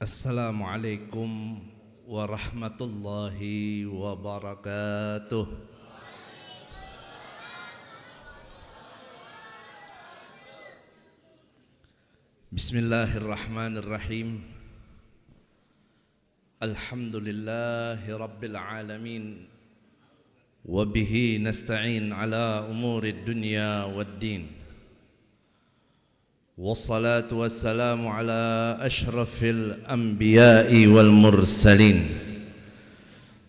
Assalamualaikum warahmatullahi wabarakatuh. Bismillahirrahmanirrahim. Alhamdulillahi rabbil alamin. Wa bihi nasta'in ala umurid dunya waddin. Wassalatu wassalamu ala ashrafil anbiya'i wal mursalin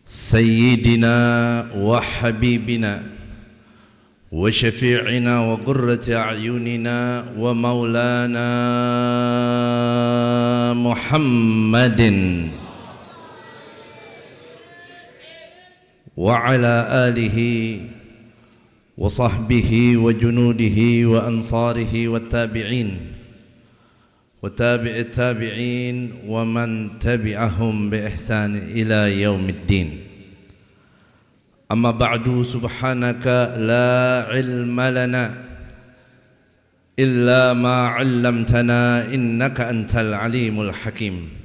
Sayyidina wa habibina wa syafi'ina wa qurrati a'yunina wa maulana Muhammadin wa ala alihi wa sahbihi wa junudihi wa ansarihi wa tabi'in wa tabi'it tabi'in wa man tabi'ahum bi ihsan ila yaumiddin. Amma ba'du, subhanaka la ilma lana illa ma 'allamtana innaka antal alimul hakim.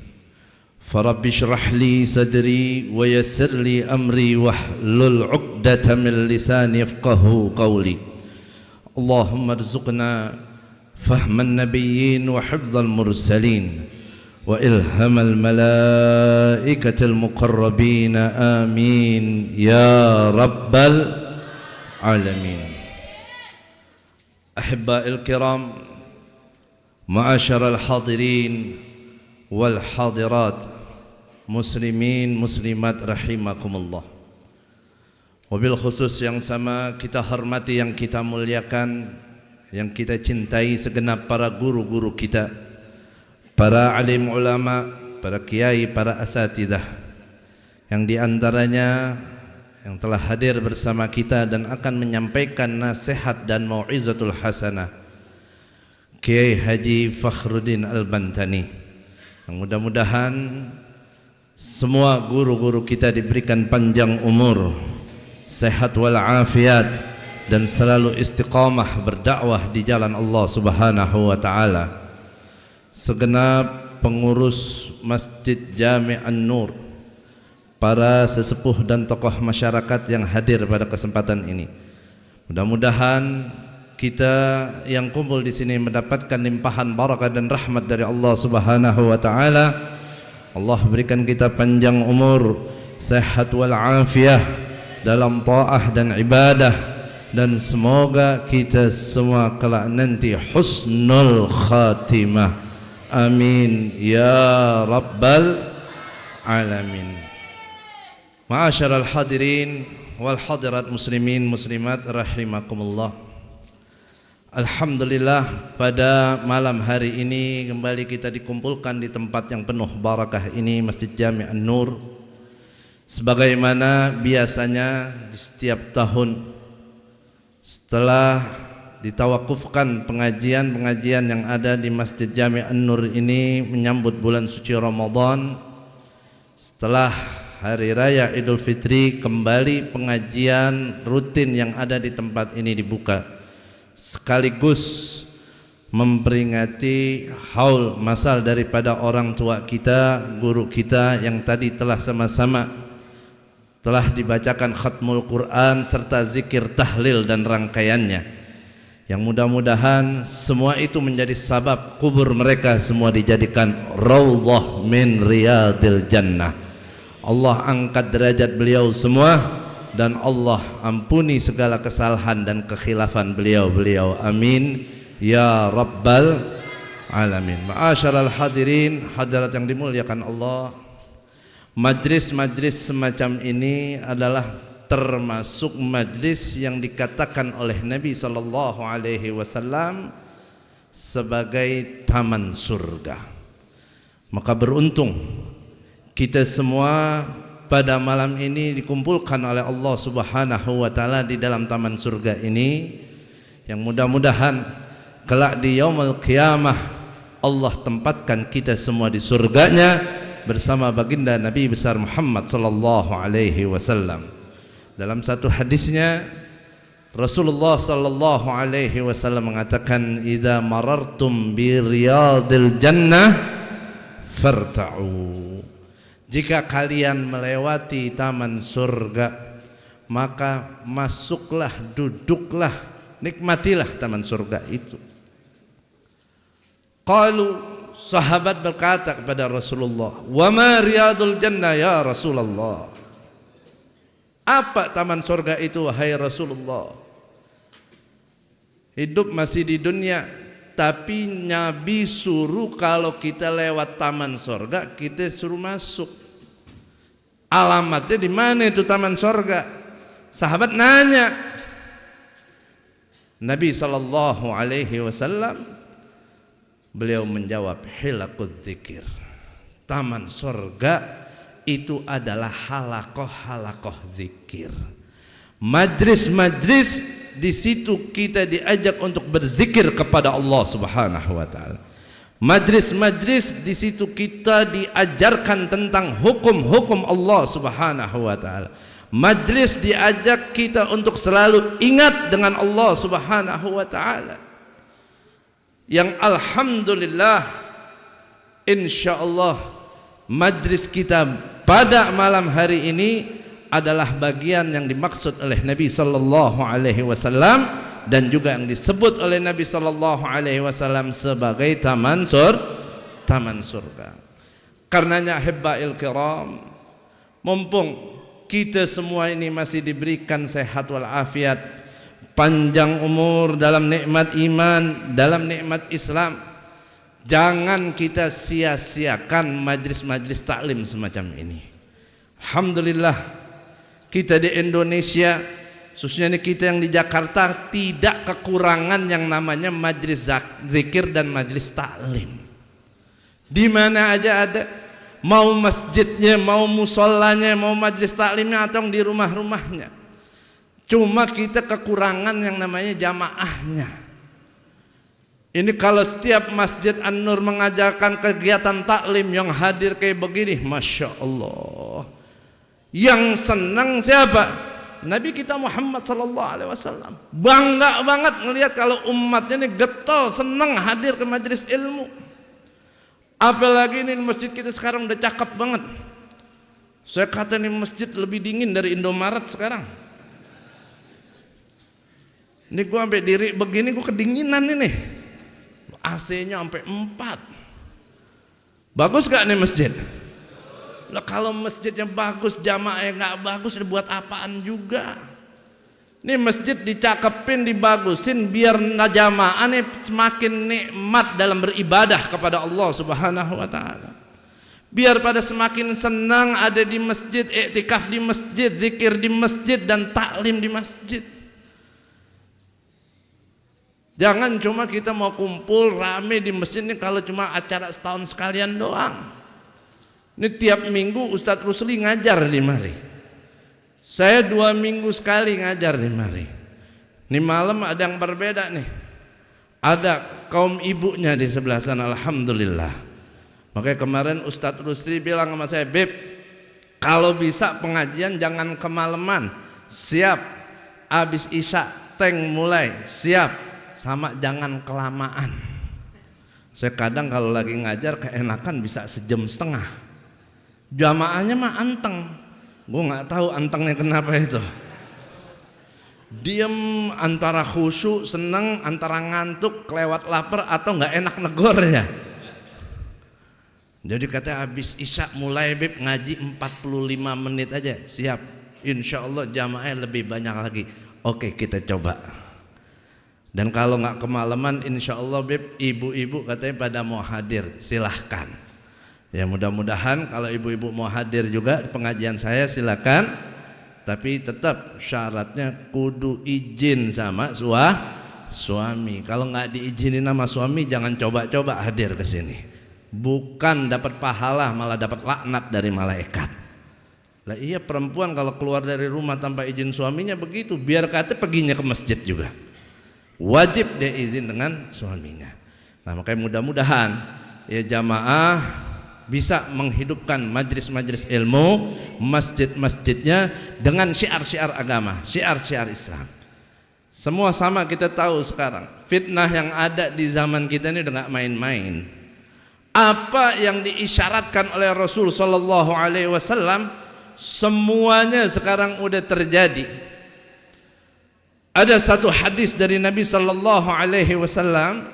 فرب اشرح لي صدري ويسر لي أمري واحلل عقدة من لساني يفقهوا قولي. اللهم ارزقنا فهم النبيين وحفظ المرسلين وإلهام الملائكة المقربين آمين يا رب العالمين. أحبائي الكرام، معاشر الحاضرين والحاضرات، muslimin muslimat rahimakumullah. Wabil khusus yang sama kita hormati, yang kita muliakan, yang kita cintai segenap para guru-guru kita, para alim ulama, para kiai, para asatidah, yang diantaranya yang telah hadir bersama kita dan akan menyampaikan nasihat dan mau'izatul hasanah, Kiai Haji Fakhruddin Al-Bantani, yang mudah-mudahan semua guru-guru kita diberikan panjang umur, sehat walafiat, dan selalu istiqamah berdakwah di jalan Allah Subhanahu wa taala. Segenap pengurus Masjid Jami' An-Nur, para sesepuh dan tokoh masyarakat yang hadir pada kesempatan ini, mudah-mudahan kita yang kumpul di sini mendapatkan limpahan barakah dan rahmat dari Allah Subhanahu wa taala. Allah berikan kita panjang umur, sehat wal afiyah dalam ta'ah dan ibadah, dan semoga kita semua kelak nanti husnul khatimah. Amin ya rabbal alamin. Ma'asyiral hadirin wal hadirat, muslimin muslimat rahimakumullah. Alhamdulillah, pada malam hari ini kembali kita dikumpulkan di tempat yang penuh barakah ini, Masjid Jami' An-Nur. Sebagaimana biasanya di setiap tahun setelah ditawakufkan pengajian-pengajian yang ada di Masjid Jami' An-Nur ini menyambut bulan suci Ramadan, setelah Hari Raya Idul Fitri kembali pengajian rutin yang ada di tempat ini dibuka, sekaligus memperingati haul masal daripada orang tua kita, guru kita yang tadi telah sama-sama telah dibacakan khatmul Quran serta zikir tahlil dan rangkaiannya, yang mudah-mudahan semua itu menjadi sabab kubur mereka semua dijadikan raudhah min riyadil jannah. Allah angkat derajat beliau semua dan Allah ampuni segala kesalahan dan kekhilafan beliau-beliau. Amin ya rabbal alamin. Ma'asyiral hadirin, hadirat yang dimuliakan Allah, majlis-majlis semacam ini adalah termasuk majlis yang dikatakan oleh Nabi sallallahu alaihi wasallam sebagai taman surga. Maka beruntung kita semua pada malam ini dikumpulkan oleh Allah Subhanahu wa taala di dalam taman surga ini, yang mudah-mudahan kelak di yaumul qiyamah Allah tempatkan kita semua di surganya bersama baginda Nabi besar Muhammad sallallahu alaihi wasallam. Dalam satu hadisnya Rasulullah sallallahu alaihi wasallam mengatakan, "Idza marartum bi riyadil jannah farta'u. Jika kalian melewati taman surga, maka masuklah, duduklah, nikmatilah taman surga itu. Qalu, sahabat berkata kepada Rasulullah, wa ma riyadul jannah ya Rasulullah. Apa taman surga itu wahai Rasulullah? Hidup masih di dunia, tapi Nabi suruh kalau kita lewat taman surga kita suruh masuk. Alamatnya di mana itu taman surga? Sahabat nanya. Nabi sallallahu alaihi wasallam beliau menjawab, hilaqud dzikir. Taman surga itu adalah halakoh-halakoh zikir. Majlis-majlis di situ kita diajak untuk berzikir kepada Allah Subhanahu wa taala. Majlis-majlis di situ kita diajarkan tentang hukum-hukum Allah Subhanahu wa taala. Majlis diajak kita untuk selalu ingat dengan Allah Subhanahu wa taala. Yang alhamdulillah insyaallah majlis kita pada malam hari ini adalah bagian yang dimaksud oleh Nabi sallallahu alaihi wasallam dan juga yang disebut oleh Nabi sallallahu alaihi wasallam sebagai taman surga. Karenanya hibbail kiram, mumpung kita semua ini masih diberikan sehat wal afiat, panjang umur dalam nikmat iman, dalam nikmat Islam, jangan kita sia-siakan majlis-majlis taklim semacam ini. Alhamdulillah kita di Indonesia, khususnya kita yang di Jakarta, tidak kekurangan yang namanya majlis zikir dan majlis taklim. Di mana aja ada, mau masjidnya, mau musallanya, mau majlis taklimnya atau di rumah-rumahnya. Cuma kita kekurangan yang namanya jamaahnya. Ini kalau setiap Masjid An-Nur mengajarkan kegiatan taklim yang hadir kayak begini, Masya Allah. Yang senang siapa? Nabi kita Muhammad sallallahu alaihi wasallam. Bangga banget melihat kalau umatnya ini getol, senang hadir ke majelis ilmu. Apalagi ini masjid kita sekarang udah cakep banget. Saya kata ini masjid lebih dingin dari Indomaret sekarang. Ini gua sampai diri begini gua kedinginan ini. AC-nya sampai 4. Bagus gak nih masjid? Lah kalau masjidnya bagus, jamaahnya nggak bagus, dibuat apaan juga? Ini masjid dicakepin, dibagusin biar jamaah nih semakin nikmat dalam beribadah kepada Allah Subhanahu wa taala. Biar pada semakin senang ada di masjid, iktikaf di masjid, zikir di masjid dan taklim di masjid. Jangan cuma kita mau kumpul rame di masjid ini kalau cuma acara setahun sekalian doang. Ini tiap minggu Ustadz Rusli ngajar di mari. Saya 2 minggu sekali ngajar di mari. Ini malam ada yang berbeda nih. Ada kaum ibunya di sebelah sana, alhamdulillah. Makanya kemarin Ustadz Rusli bilang sama saya, Beb, kalau bisa pengajian jangan kemalaman. Siap, habis isya tank mulai, siap. Sama jangan kelamaan. Saya kadang kalau lagi ngajar keenakan bisa 1,5 jam. Jamaahnya mah anteng. Gue nggak tahu antengnya kenapa itu. Diem antara khusyuk, seneng, antara ngantuk, kelewat lapar atau nggak enak negornya. Jadi katanya habis isya mulai Beb ngaji 45 menit aja, siap. Insya Allah jamaahnya lebih banyak lagi. Oke kita coba. Dan kalau nggak kemalaman, insya Allah Beb ibu-ibu katanya pada mau hadir, silahkan. Ya mudah-mudahan kalau ibu-ibu mau hadir juga pengajian saya silakan, tapi tetap syaratnya kudu izin sama suami. Kalau nggak diizinin sama suami jangan coba-coba hadir ke sini. Bukan dapat pahala malah dapat laknat dari malaikat. Lah iya perempuan kalau keluar dari rumah tanpa izin suaminya begitu, biar kata perginya ke masjid juga. Wajib dia izin dengan suaminya. Nah makanya mudah-mudahan ya jamaah bisa menghidupkan majlis-majlis ilmu, masjid-masjidnya dengan syiar-syiar agama, syiar-syiar Islam. Semua sama kita tahu sekarang, fitnah yang ada di zaman kita ini udah gak main-main. apa yang diisyaratkan oleh Rasul sallallahu alaihi wasallam semuanya sekarang udah terjadi. Ada satu hadis dari Nabi sallallahu alaihi wasallam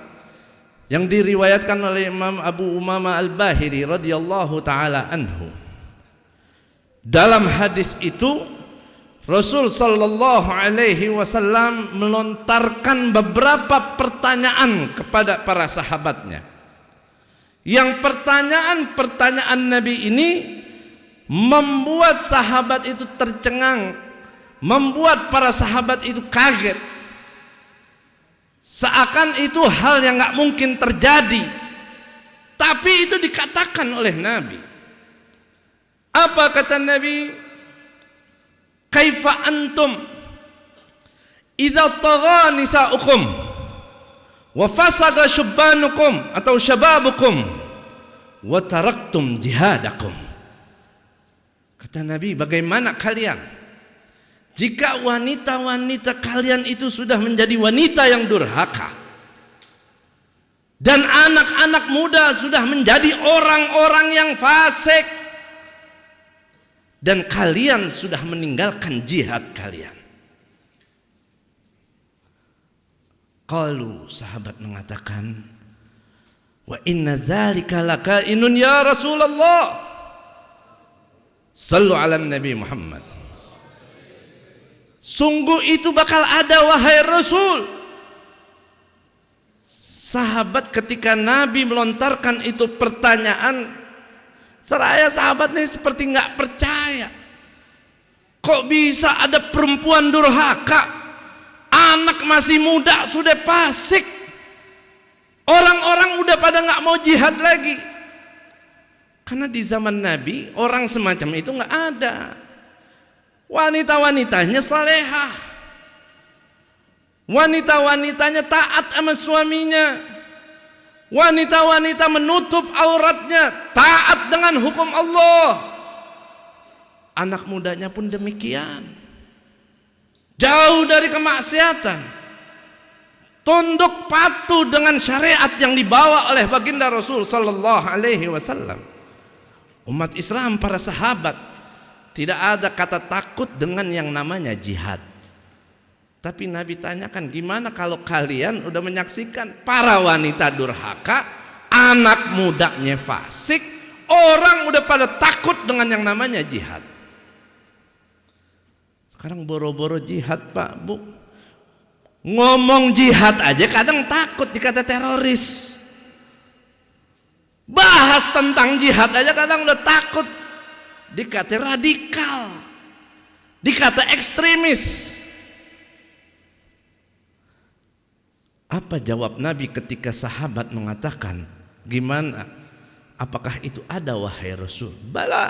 yang diriwayatkan oleh Imam Abu Umamah Al-Bahili radhiyallahu taala anhu. Dalam hadis itu Rasul sallallahu alaihi wasallam melontarkan beberapa pertanyaan kepada para sahabatnya. Yang pertanyaan Nabi ini membuat sahabat itu tercengang, membuat para sahabat itu kaget. Seakan itu hal yang gak mungkin terjadi, tapi itu dikatakan oleh Nabi. Apa kata Nabi? Kaifa antum idza tagha nisa'ukum wa fasada syubbanukum atau syababukum wa taraktum jihadakum. Kata Nabi, bagaimana kalian jika wanita-wanita kalian itu sudah menjadi wanita yang durhaka dan anak-anak muda sudah menjadi orang-orang yang fasik dan kalian sudah meninggalkan jihad kalian? Qalu, sahabat mengatakan, wa inna dzalika lakainun ya Rasulullah. Sallu ala Nabi Muhammad. Sungguh itu bakal ada wahai Rasul. Sahabat ketika Nabi melontarkan itu pertanyaan, seraya sahabat ini seperti nggak percaya. Kok bisa ada perempuan durhaka? Anak masih muda sudah fasik. Orang-orang udah pada nggak mau jihad lagi. Karena di zaman Nabi orang semacam itu nggak ada. Wanita-wanitanya salehah, wanita-wanitanya taat sama suaminya, wanita-wanita menutup auratnya, taat dengan hukum Allah. Anak mudanya pun demikian, jauh dari kemaksiatan, tunduk patuh dengan syariat yang dibawa oleh baginda Rasul sallallahu alaihi wasallam. Umat Islam, para sahabat, tidak ada kata takut dengan yang namanya jihad. Tapi Nabi tanyakan, gimana kalau kalian udah menyaksikan para wanita durhaka, anak mudanya fasik, orang udah pada takut dengan yang namanya jihad. Sekarang boro-boro jihad, Pak, Bu. Ngomong jihad aja kadang takut dikata teroris. Bahas tentang jihad aja kadang udah takut dikata radikal, dikata ekstremis. Apa jawab Nabi ketika sahabat mengatakan, gimana? Apakah itu ada wahai Rasul? Bala.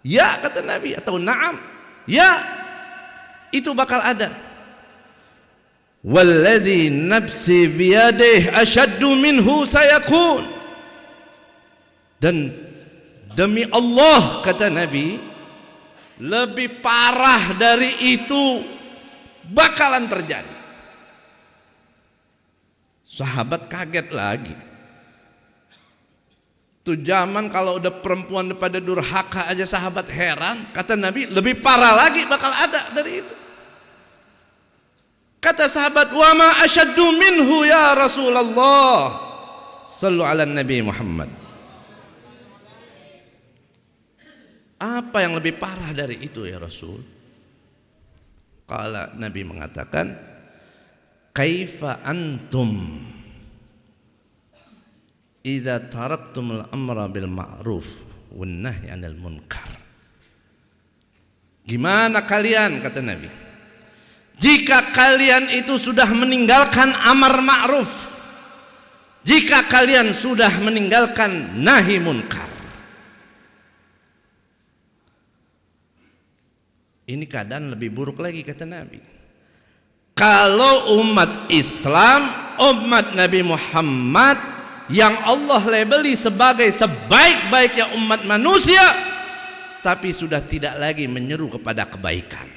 Ya, kata Nabi, atau na'am. Ya, itu bakal ada. Walladzi nafsi biyadihi asyaddu minhu sayakun. Dan demi Allah, kata Nabi, lebih parah dari itu bakalan terjadi. Sahabat kaget lagi. Itu zaman kalau udah perempuan pada durhaka aja sahabat heran. Kata Nabi, lebih parah lagi bakal ada dari itu. Kata sahabat, wa ma asyaddu minhu ya Rasulullah. Sallu ala Nabi Muhammad. Apa yang lebih parah dari itu ya Rasul? Kala Nabi mengatakan, kaifa antum idza taraktumul amra bil ma'ruf wan nahyi 'anil munkar. Gimana kalian, kata Nabi, jika kalian itu sudah meninggalkan amar ma'ruf, jika kalian sudah meninggalkan nahi munkar. Ini keadaan lebih buruk lagi, kata Nabi. Kalau umat Islam, umat Nabi Muhammad yang Allah labeli sebagai sebaik-baiknya umat manusia, tapi sudah tidak lagi menyeru kepada kebaikan,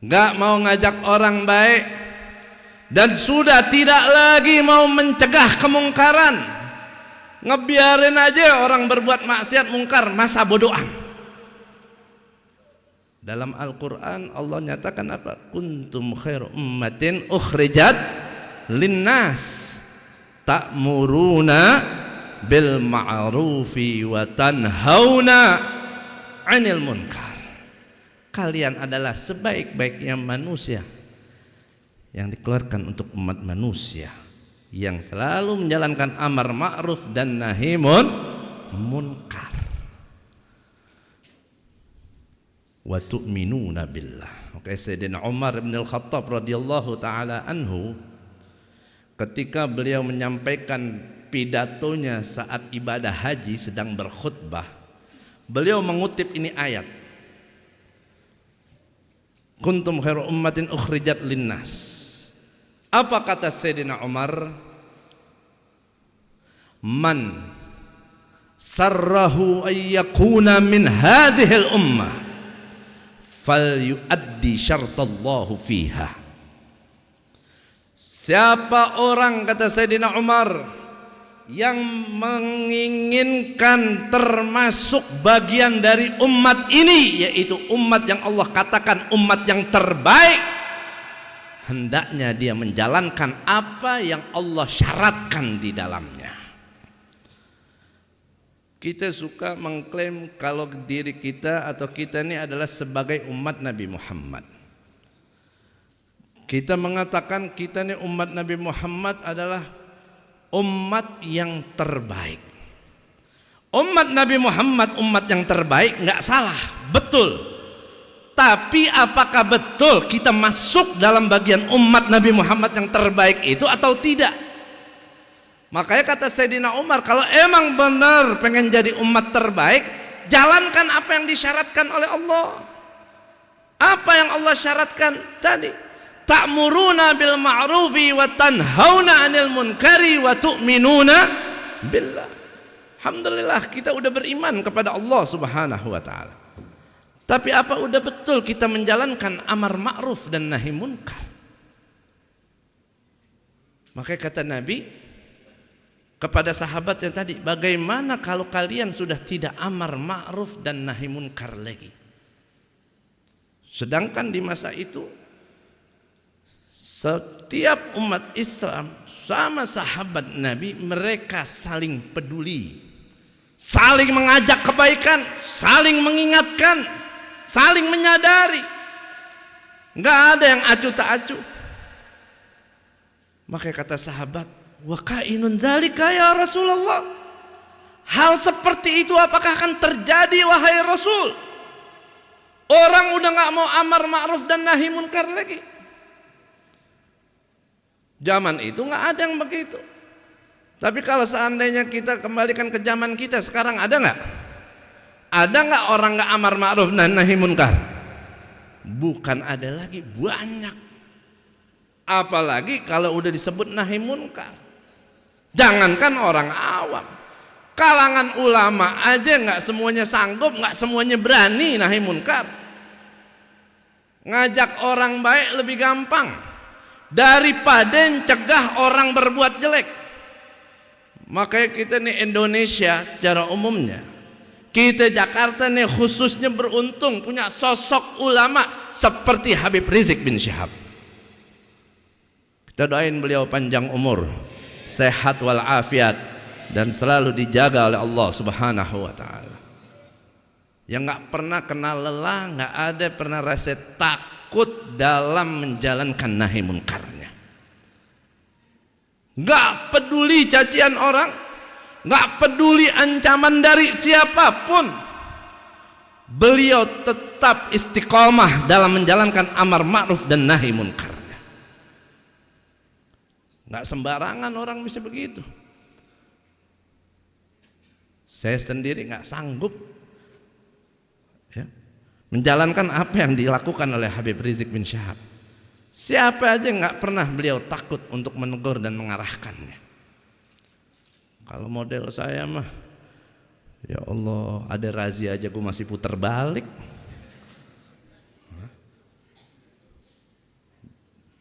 nggak mau ngajak orang baik, dan sudah tidak lagi mau mencegah kemungkaran, Ngebiarin aja orang berbuat maksiat mungkar, masa bodohan. Dalam Al-Quran Allah nyatakan apa? Kuntum khairu ummatin ukhrijat linnas ta'muruna bil ma'rufi wa tanhauna 'anil munkar. Kalian adalah sebaik-baiknya manusia yang dikeluarkan untuk umat manusia, yang selalu menjalankan amar ma'ruf dan nahi munkar. Wa tu'minuna billah. Maka Sayyidina Umar bin Al-Khattab radhiyallahu taala anhu ketika beliau menyampaikan pidatonya saat ibadah haji sedang berkhutbah, beliau mengutip ini ayat. Kuntum khairu ummatin ukhrijat linnas. Apa kata Sayyidina Umar? Man sarrahu ayyakuna min hadhil ummah fal yuaddi syartallahu fiha. Siapa orang, kata Sayyidina Umar, yang menginginkan termasuk bagian dari umat ini, yaitu umat yang Allah katakan umat yang terbaik, hendaknya dia menjalankan apa yang Allah syaratkan di dalamnya. Kita suka mengklaim kalau diri kita atau kita ini adalah sebagai umat Nabi Muhammad. Kita mengatakan kita ini umat Nabi Muhammad adalah umat yang terbaik. Umat Nabi Muhammad umat yang terbaik, nggak salah, betul. Tapi apakah betul kita masuk dalam bagian umat Nabi Muhammad yang terbaik itu atau tidak? Makanya kata Sayyidina Umar, kalau emang benar pengen jadi umat terbaik, jalankan apa yang disyaratkan oleh Allah. Apa yang Allah syaratkan tadi? Ta'muruna bil ma'rufi wa tanhauna 'anil munkari wa tu'minuna billah. Alhamdulillah kita udah beriman kepada Allah Subhanahu wa taala. Tapi apa udah betul kita menjalankan amar ma'ruf dan nahi munkar? Makanya kata Nabi kepada sahabatnya tadi, bagaimana kalau kalian sudah tidak amar ma'ruf dan nahi munkar lagi? Sedangkan di masa itu setiap umat Islam sama sahabat Nabi, mereka saling peduli, saling mengajak kebaikan, saling mengingatkan, saling menyadari. Nggak ada yang acuh tak acuh. Makanya kata sahabat, wa kainun dzalika ya Rasulullah. Hal seperti itu apakah akan terjadi wahai Rasul? Orang udah nggak mau amar ma'ruf dan nahi munkar lagi. Zaman itu nggak ada yang begitu. Tapi kalau seandainya kita kembalikan ke zaman kita sekarang, ada nggak? Ada nggak orang nggak amar ma'ruf dan nahi munkar? Bukan ada lagi, banyak. Apalagi kalau udah disebut nahi munkar. Jangankan orang awam, kalangan ulama aja nggak semuanya sanggup, nggak semuanya berani nahi munkar. Ngajak orang baik lebih gampang daripada mencegah orang berbuat jelek. Makanya kita nih Indonesia secara umumnya, kita Jakarta nih khususnya beruntung punya sosok ulama seperti Habib Rizik bin Syihab. Kita doain beliau panjang umur, sehat walafiat, dan selalu dijaga oleh Allah Subhanahu wa taala. Yang nggak pernah kenal lelah, nggak ada pernah rasa takut dalam menjalankan nahi munkarnya. Nggak peduli cacian orang, nggak peduli ancaman dari siapapun, beliau tetap istiqomah dalam menjalankan amar ma'ruf dan nahi munkar. Nggak sembarangan orang bisa begitu. Saya sendiri nggak sanggup ya, menjalankan apa yang dilakukan oleh Habib Rizik bin Syihab. Siapa aja nggak pernah beliau takut untuk menegur dan mengarahkannya. Kalau model saya mah, ya Allah, ada razia aja gue masih putar balik.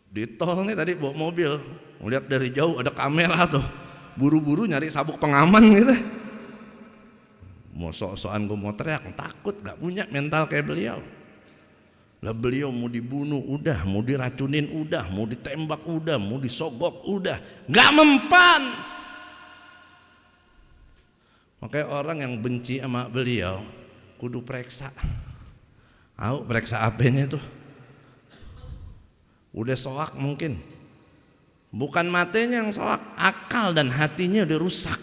Di tol nih tadi bawa mobil, melihat dari jauh ada kamera tuh, buru-buru nyari sabuk pengaman gitu. Mau sok-sokan gue mau teriak, takut, gak punya mental kayak beliau. Lah beliau mau dibunuh udah, mau diracunin udah, mau ditembak udah, mau disogok udah, gak mempan. Makanya orang yang benci sama beliau kudu periksa. Tahu periksa apanya itu? Udah soak mungkin. Bukan matanya yang soak, akal dan hatinya udah rusak.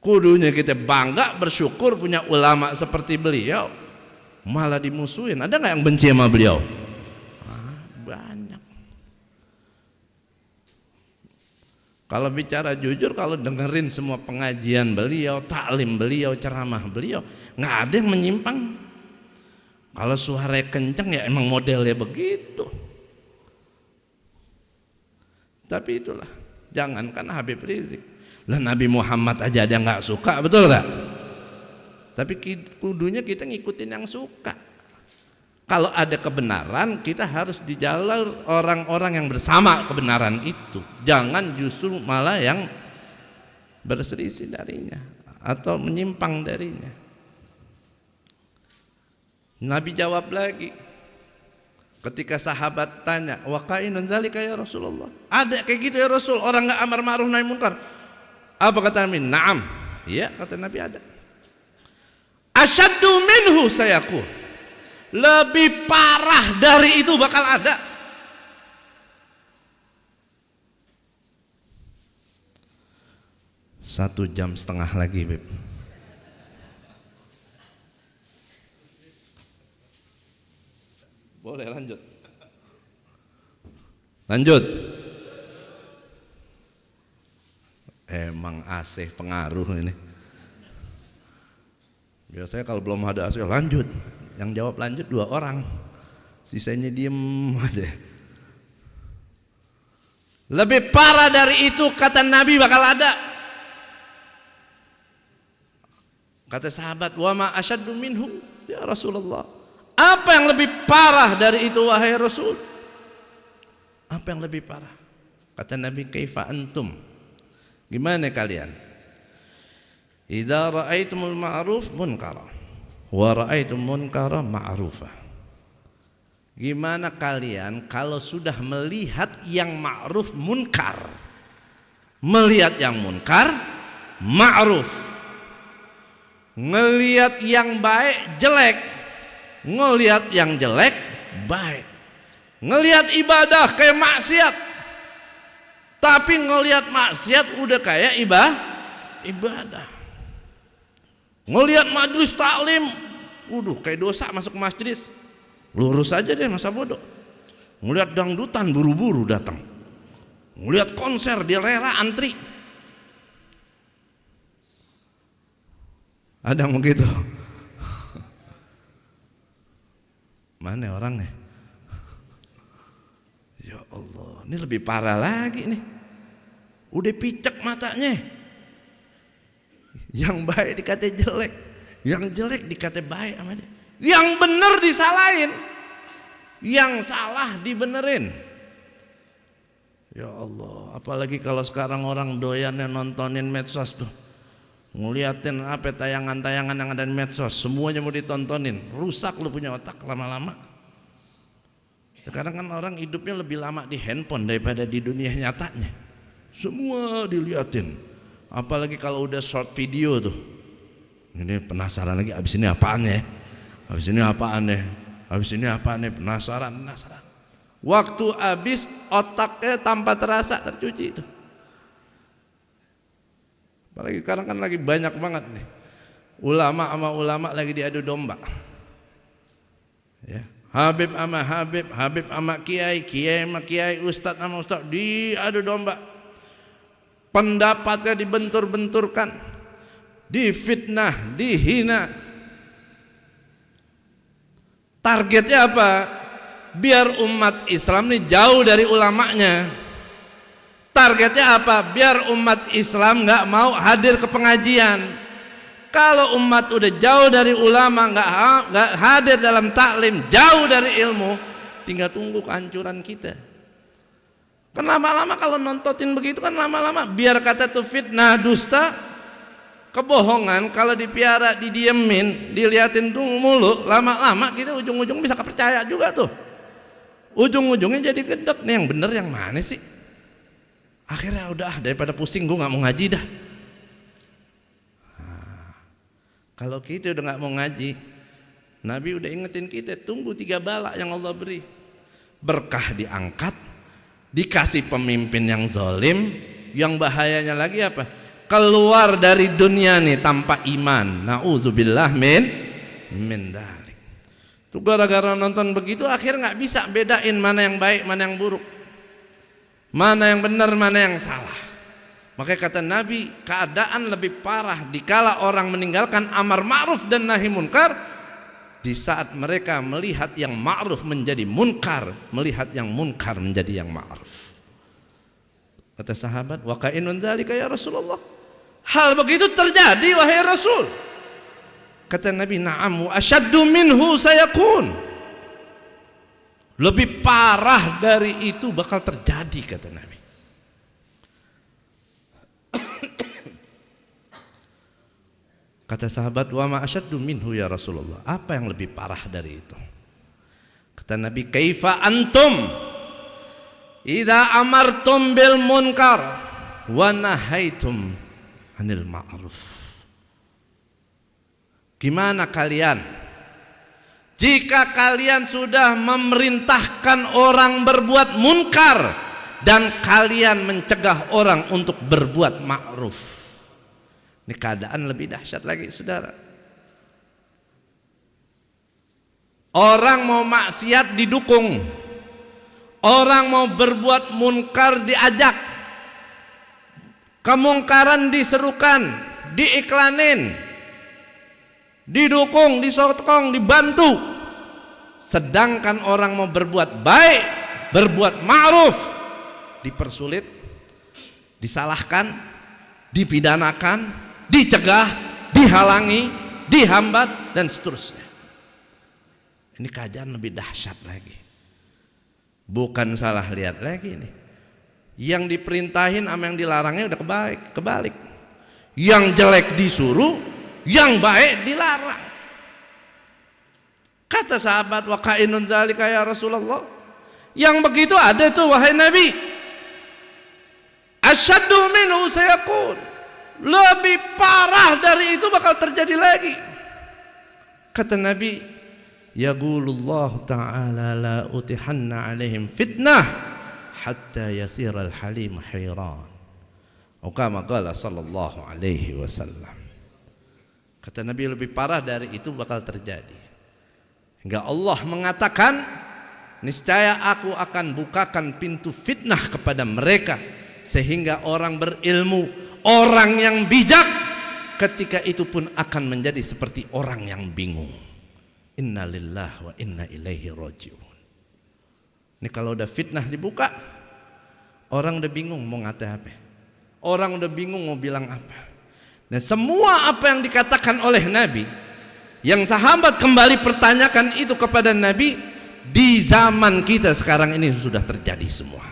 Kudunya kita bangga bersyukur punya ulama seperti beliau, malah dimusuhin. Ada nggak yang benci sama beliau? Banyak. Kalau bicara jujur, kalau dengerin semua pengajian beliau, taklim beliau, ceramah beliau, nggak ada yang menyimpang. Kalau suaranya kenceng ya emang modelnya begitu. Tapi itulah, jangankan Habib Rizik, lah Nabi Muhammad aja ada yang nggak suka, betul nggak? Tapi kudunya kita ngikutin yang suka. Kalau ada kebenaran, kita harus di jalur orang-orang yang bersama kebenaran itu. Jangan justru malah yang berselisih darinya atau menyimpang darinya. Nabi jawab lagi ketika sahabat tanya, wa kainun zalika ya Rasulullah, ada kayak gitu ya Rasul, orang nggak amar ma'ruf nahi munkar? Apa kata Nabi? Naam. Iya, kata Nabi ada. Asyaddu minhu sayakun, lebih parah dari itu bakal ada. Satu jam setengah lagi, Beb. Boleh lanjut. Lanjut. Emang AC pengaruh ini. Biasanya kalau belum ada AC lanjut. Yang jawab lanjut 2 orang. Sisanya diem aja. Lebih parah dari itu kata Nabi bakal ada. Kata sahabat, wa ma asyaddu minhu ya Rasulullah. Apa yang lebih parah dari itu wahai Rasul? Apa yang lebih parah? Kata Nabi, kaifa antum? Gimana kalian? Idza ra'aitumul ma'ruf munkara wa ra'aitum munkara ma'rufa. Gimana kalian kalau sudah melihat yang ma'ruf munkar? Melihat yang munkar ma'ruf. Ngelihat yang baik jelek, ngelihat yang jelek baik. Ngelihat ibadah kayak maksiat, tapi ngelihat maksiat udah kayak ibadah. Ngelihat majelis taklim, kayak dosa masuk majelis, lurus aja deh, masa bodoh. Ngelihat dangdutan buru-buru datang, ngelihat konser dia rela antri. Ada yang begitu? Mana orangnya? Ya Allah, ini lebih parah lagi nih. Udah picek matanya. Yang baik dikata jelek, yang jelek dikata baik sama dia. Yang bener disalahin, yang salah dibenerin. Ya Allah, apalagi kalau sekarang orang doyannya nontonin medsos tuh. Ngeliatin apa tayangan-tayangan yang ada di medsos, semuanya mau ditontonin. Rusak lu punya otak lama-lama. Sekarang kan orang hidupnya lebih lama di handphone daripada di dunia nyatanya. Semua diliatin. Apalagi kalau udah short video tuh. Ini penasaran lagi, abis ini apaan ya? Abis ini apaan ya? Abis ini apaan ya? Penasaran. Waktu habis otaknya tanpa terasa tercuci itu. Apalagi sekarang kan lagi banyak banget nih ulama sama ulama lagi diadu domba. Ya. Habib sama Habib, Habib sama Kiai, Kiai sama Kiai, Ustadz sama Ustadz diadu domba. Pendapatnya dibentur-benturkan, difitnah, dihina. Targetnya apa? Biar umat Islam ini jauh dari ulamanya. Targetnya apa? Biar umat Islam nggak mau hadir ke pengajian. Kalau umat udah jauh dari ulama, nggak hadir dalam taklim, jauh dari ilmu, tinggal tunggu kehancuran kita. Kan lama-lama kalau nontonin begitu kan lama-lama biar kata tuh fitnah, dusta, kebohongan kalau dipiara, didiemin, diliatin tuh mulu, lama-lama kita ujung-ujung bisa kepercaya juga tuh. Ujung-ujungnya jadi gedek nih, yang bener yang mana sih? Akhirnya udah, daripada pusing gue nggak mau ngaji dah. Nah, kalau kita udah nggak mau ngaji, Nabi udah ingetin kita, tunggu 3 bala yang Allah beri. Berkah diangkat, dikasih pemimpin yang zalim, yang bahayanya lagi apa? Keluar dari dunia nih tanpa iman. Nauzubillah min dzalik. Tuh gara-gara nonton begitu akhirnya nggak bisa bedain mana yang baik, mana yang buruk, mana yang benar, mana yang salah. Makanya kata Nabi, keadaan lebih parah dikala orang meninggalkan amar ma'ruf dan nahi munkar, di saat mereka melihat yang ma'ruf menjadi munkar, melihat yang munkar menjadi yang ma'ruf. Kata sahabat, wa ka'inun dzalika ya Rasulullah. Hal begitu terjadi wahai Rasul. Kata Nabi, na'am wa asyaddu minhu sayakun. Lebih parah dari itu bakal terjadi, kata Nabi. Kata sahabat, wa ma asyaddu minhu ya Rasulullah. Apa yang lebih parah dari itu? Kata Nabi, kaifa antum idza amartum bil munkar wa nahaitum anil ma'ruf. Gimana kalian jika kalian sudah memerintahkan orang berbuat munkar dan kalian mencegah orang untuk berbuat ma'ruf? Ini keadaan lebih dahsyat lagi, saudara. Orang mau maksiat didukung, orang mau berbuat munkar diajak, kemungkaran diserukan, diiklanin, didukung, disokong, dibantu. Sedangkan orang mau berbuat baik, berbuat ma'ruf, dipersulit, disalahkan, dipidanakan, dicegah, dihalangi, dihambat, dan seterusnya. Ini keadaan lebih dahsyat lagi. Bukan salah lihat lagi nih. Yang diperintahin sama yang dilarangnya udah kebalik. Yang jelek disuruh, yang baik dilarang. Kata sahabat, wa ka'inun dzalika ya Rasulullah. Yang begitu ada tuh wahai Nabi. Asyaddu minhu sayakun. Lebih parah dari itu bakal terjadi lagi. Kata Nabi, yaqulullahu ta'ala la utihanna alaihim fitnah hatta yasiral halim hayran. Kama qala sallallahu alaihi wasallam. Kata Nabi, lebih parah dari itu bakal terjadi. Hingga Allah mengatakan, niscaya aku akan bukakan pintu fitnah kepada mereka, sehingga orang berilmu, orang yang bijak ketika itu pun akan menjadi seperti orang yang bingung. Inna lillahi wa inna ilaihi raji'un. Ini kalau udah fitnah dibuka, orang udah bingung mau ngata apa, orang udah bingung mau bilang apa. Dan semua apa yang dikatakan oleh Nabi, yang sahabat kembali pertanyakan itu kepada Nabi, di zaman kita sekarang ini sudah terjadi semua.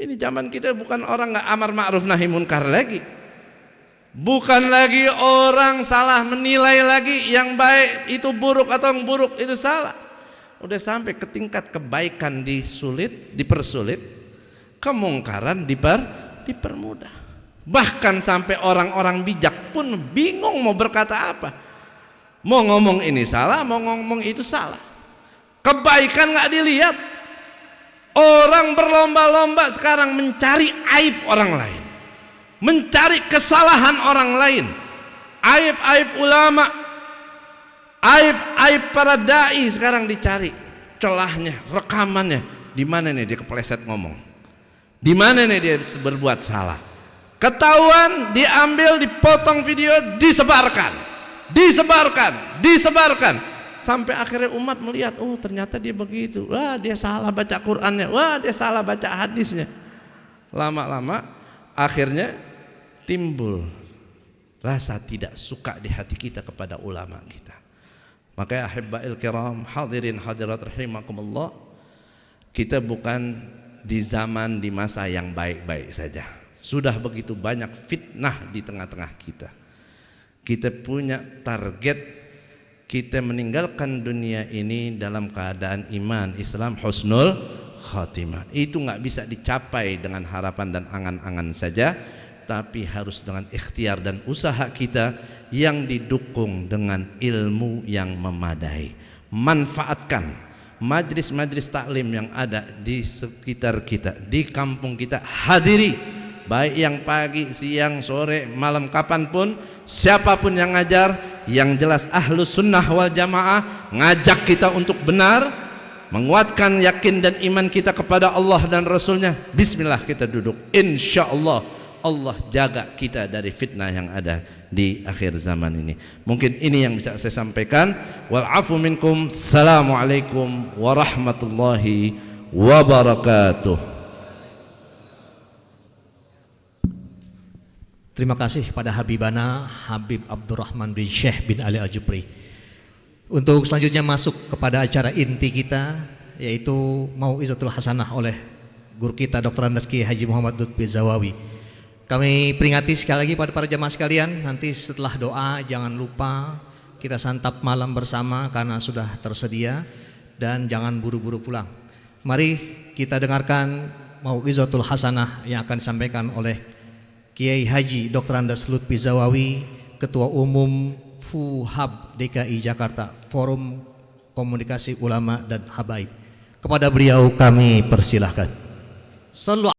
Ini zaman kita bukan orang nggak amar ma'ruf nahi munkar lagi, bukan lagi orang salah menilai lagi yang baik itu buruk atau yang buruk itu salah. Udah sampai ke tingkat kebaikan dipersulit, kemungkaran dipermudah. Bahkan sampai orang-orang bijak pun bingung mau berkata apa. Mau ngomong ini salah, mau ngomong itu salah. Kebaikan nggak dilihat. Orang berlomba-lomba sekarang mencari aib orang lain, mencari kesalahan orang lain, aib-aib ulama, aib-aib para dai sekarang dicari celahnya, rekamannya. Di mana nih dia kepleset ngomong? Di mana nih dia berbuat salah? Ketahuan, diambil, dipotong video, disebarkan, sampai akhirnya umat melihat, oh ternyata dia begitu, wah dia salah baca Qur'annya, wah dia salah baca hadisnya. Lama-lama akhirnya timbul rasa tidak suka di hati kita kepada ulama kita. Makanya ahibba'il kiram, hadirin hadirat rahimakumullah, kita bukan di zaman, di masa yang baik-baik saja. Sudah begitu banyak fitnah di tengah-tengah kita. Kita punya target, kita meninggalkan dunia ini dalam keadaan iman, Islam, husnul khatimah. Itu nggak bisa dicapai dengan harapan dan angan-angan saja, tapi harus dengan ikhtiar dan usaha kita yang didukung dengan ilmu yang memadai. Manfaatkan majlis-majlis taklim yang ada di sekitar kita, di kampung kita, hadiri, baik yang pagi, siang, sore, malam, kapanpun, siapapun yang ngajar, yang jelas ahlus sunnah wal jamaah ngajak kita untuk benar, menguatkan yakin dan iman kita kepada Allah dan Rasulnya. Bismillah kita duduk, insya Allah Allah jaga kita dari fitnah yang ada di akhir zaman ini. Mungkin ini yang bisa saya sampaikan. Wal afu minkum. Assalamualaikum warahmatullahi wabarakatuh. Terima kasih pada Habibana Habib Abdurrahman bin Syekh bin Ali Al-Jupri. Untuk selanjutnya masuk kepada acara inti kita, yaitu Mau'izatul Hasanah oleh guru kita Dr. Andes Kiai Haji Muhammad Lutfi Zawawi. Kami peringati sekali lagi pada para jamaah sekalian, nanti setelah doa jangan lupa kita santap malam bersama karena sudah tersedia, dan jangan buru-buru pulang. Mari kita dengarkan Mau'izatul Hasanah yang akan disampaikan oleh Kiai Haji Dr. Andes Lutfi Zawawi, Ketua Umum FUHAB DKI Jakarta, Forum Komunikasi Ulama dan Habaib. Kepada beliau kami persilahkan. Sallu